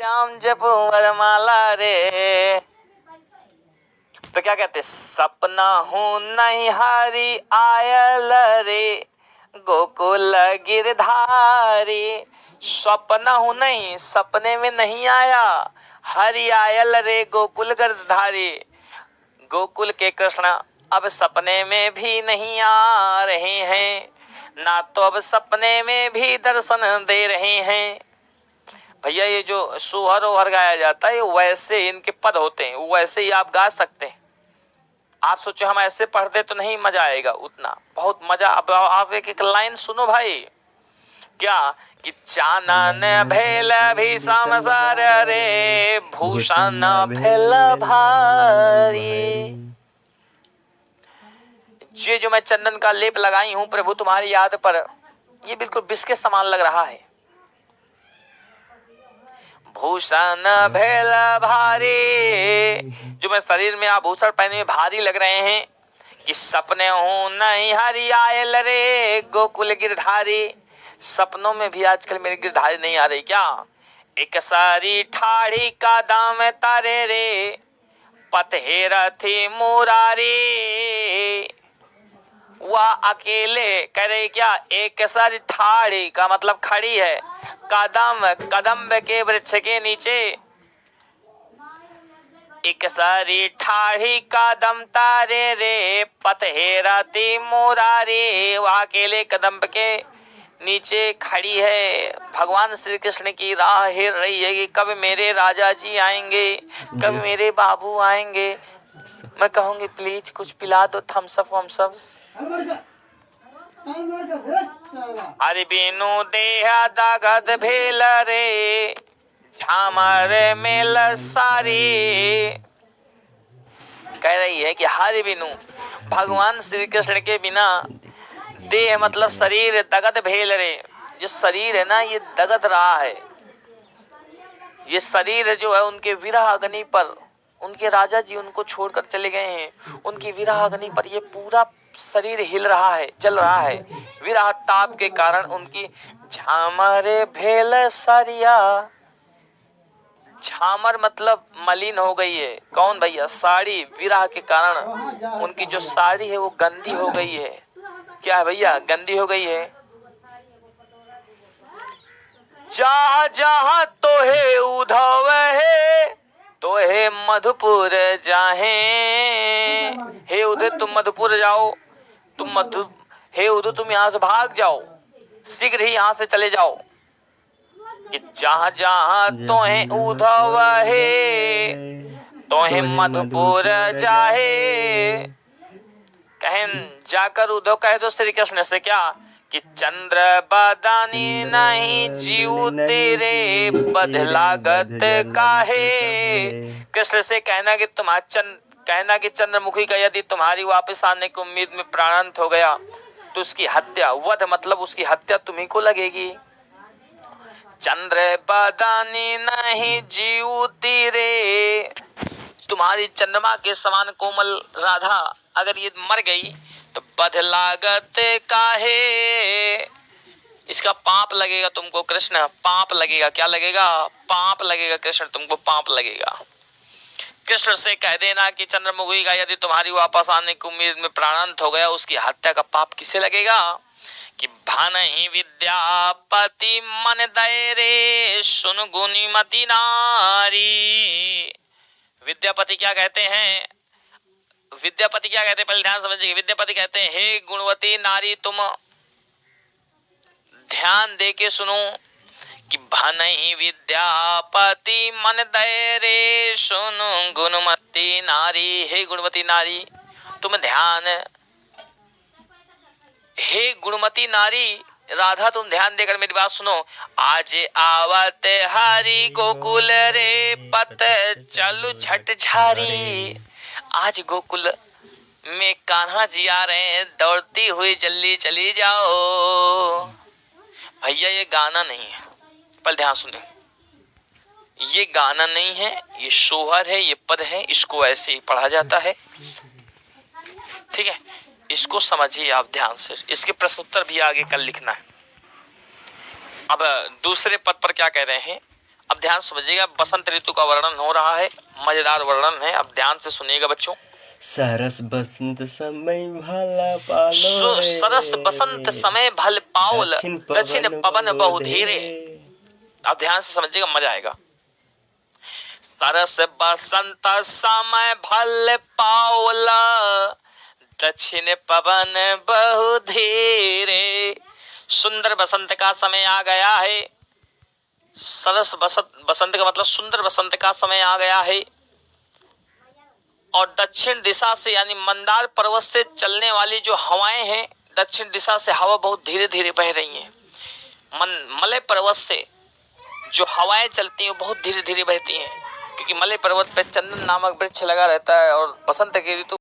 श्याम जपो वरमाला रे। तो क्या कहते, सपना हूँ नहीं हरि आयल रे गोकुल गिरधारी। सपना हूँ नहीं, सपने में नहीं आया, हरि आयल रे गोकुल गिरधारी। गोकुल के कृष्ण अब सपने में भी नहीं आ रहे हैं, ना तो अब सपने में भी दर्शन दे रहे हैं। भैया ये जो सोहर ओहर गाया जाता है वैसे इनके पद होते हैं, वैसे ही आप गा सकते हैं। आप सोचो हम ऐसे पढ़ते तो नहीं मजा आएगा उतना, बहुत मजा। अब आप एक एक लाइन सुनो भाई। क्या कि चानन भेल भीषम सर रे भूषण भेल भारी। ये जो मैं चंदन का लेप लगाई हूं प्रभु तुम्हारी याद पर, ये बिल्कुल विष के समान लग रहा है। भूषण भेल भारी, जो मैं शरीर में आभूषण पहने हुए भारी लग रहे हैं। कि सपने हूँ नहीं हरि आयल रे गोकुल गिरधारी। सपनों में भी आजकल मेरी गिरधारी नहीं आ रही क्या। एक सारी ठाड़ी का दाम तारे रे पतहे रथी मुरारी। वह अकेले करे क्या, एक सारी ठाड़ी का मतलब खड़ी है, कदम कदम के वृक्ष के नीचे। एक सारी ठाड़ी कदम तारे रे पतहे रथी मुरारी। वह अकेले कदम के नीचे खड़ी है, भगवान श्री कृष्ण की राह हिर रही है कि कब मेरे राजा जी आएंगे, कब मेरे बाबू आएंगे। मैं कहूंगी प्लीज कुछ पिला दो, थम्स अप वम्स अप। हरि बिनु देह दगद भेल रे झामर मेल सारी। कह रही है कि हरि बिनु, भगवान श्री कृष्ण के बिना देह मतलब शरीर दगद भेल रे। जो शरीर है ना ये दगद रहा है। ये शरीर जो है उनके विरह अग्नि पर, उनके राजा जी उनको छोड़कर चले गए हैं, उनकी विरह अग्नि पर ये पूरा शरीर हिल रहा है, चल रहा है। विरह ताप के कारण उनकी झामरे भेल सरिया। झामर मतलब मलिन हो गई है। कौन भैया, साड़ी। विरह के कारण उनकी जो साड़ी है वो गंदी हो गई है। क्या है भैया, गंदी हो गई है। जहाँ जहाँ तोहे उधव है तोहे मधुपुर जाहे। हे उधर तुम मधुपुर जाओ, हे उधर तुम यहाँ से भाग जाओ, शीघ्र ही यहाँ से चले जाओ। कि जहाँ जहाँ तोहे उधव है तोहे मधुपुर जाहे। कहन जाकर उद्धव कह दो श्री कृष्ण से क्या कि चंद्र बदानी नहीं जीव तेरे बध लागत काहे। कृष्ण से कहना कि कहना कि चंद्रमुखी का यदि तुम्हारी वापस आने की उम्मीद में प्राणांत हो गया तो उसकी हत्या, वध मतलब उसकी हत्या तुम्ही को लगेगी। चंद्र बदानी नहीं जीव तेरे, तुम्हारी चंद्रमा के समान कोमल राधा अगर ये मर गई तो बध लागत काहे। इसका पाप लगेगा तुमको कृष्ण, पाप लगेगा। क्या लगेगा, पाप लगेगा कृष्ण, तुमको पाप लगेगा। कृष्ण से कह देना कि चंद्रमुखी का यदि तुम्हारी वापस आने की उम्मीद में प्राणांत हो गया उसकी हत्या का पाप किसे लगेगा। कि भानहि विद्यापति मन दय रे सुन गुणमती नारी। विद्यापति क्या कहते हैं, विद्यापति क्या कहते हैं, पहले ध्यान समझिए। विद्यापति कहते हैं हे गुणवती नारी तुम ध्यान दे के सुनो। कि भानहि विद्यापति मन दय रे सुन गुणमती नारी। हे गुणवती नारी तुम ध्यान, हे गुणमती नारी राधा तुम ध्यान देकर मेरी बात सुनो। आज आवत हरि गोकुल रे पत चलु झट झारी। आज गोकुल में कान्हा जी आ रहे हैं, दौड़ती हुई जल्दी चली जाओ। भैया ये गाना नहीं है, पर ध्यान सुने, ये गाना नहीं है, ये सोहर है, ये पद है, इसको ऐसे ही पढ़ा जाता है। ठीक है, इसको समझिए आप ध्यान से। इसके प्रश्न उत्तर भी आगे कल लिखना है। अब दूसरे पद पर क्या कह रहे हैं, अब ध्यान से समझिएगा, बसंत ऋतु का वर्णन हो रहा है, मजेदार वर्णन है, अब ध्यान से सुनिएगा बच्चों। सरस बसंत समय भला पालो रे, सरस बसंत समय भल पाउल, दक्षिण पवन बहु धीरे। अब ध्यान से समझिएगा, मजा आएगा। सरस बसंत समय भल पाउल, दक्षिण पवन बहु धीरे। सुंदर बसंत का समय आ गया है। सरस बसंत का मतलब सुंदर बसंत का समय आ गया है, और दक्षिण दिशा से यानी मंदार पर्वत से चलने वाली जो हवाएं हैं, दक्षिण दिशा से हवा बहुत धीरे धीरे बह रही हैं। मलय पर्वत से जो हवाएं चलती हैं बहुत धीरे धीरे बहती हैं, क्योंकि मलय पर्वत पे चंदन नामक वृक्ष लगा रहता है, और बसंत की ऋतु